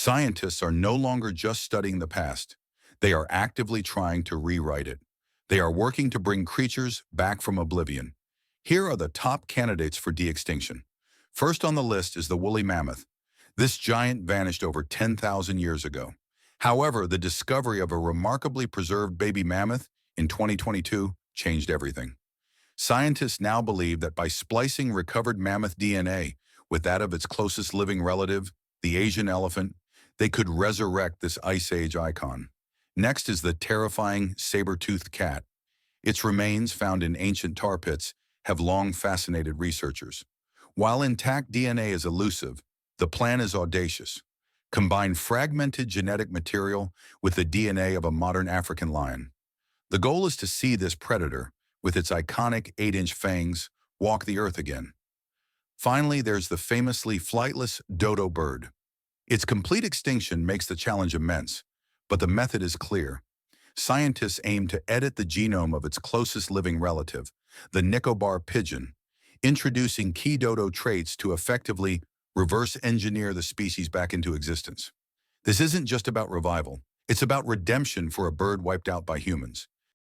Scientists are no longer just studying the past. They are actively trying to rewrite it. They are working to bring creatures back from oblivion. Here are the top candidates for de-extinction. First on the list is the woolly mammoth. This giant vanished over 10,000 years ago. However, the discovery of a remarkably preserved baby mammoth in 2022 changed everything. Scientists now believe that by splicing recovered mammoth DNA with that of its closest living relative, the Asian elephant, they could resurrect this Ice Age icon. Next is the terrifying saber-toothed cat. Its remains, found in ancient tar pits, have long fascinated researchers. While intact DNA is elusive, the plan is audacious. Combine fragmented genetic material with the DNA of a modern African lion. The goal is to see this predator, with its iconic 8-inch fangs, walk the earth again. Finally, there's the famously flightless dodo bird. Its complete extinction makes the challenge immense, but the method is clear. Scientists aim to edit the genome of its closest living relative, the Nicobar pigeon, introducing key dodo traits to effectively reverse engineer the species back into existence. This isn't just about revival. It's about redemption for a bird wiped out by humans.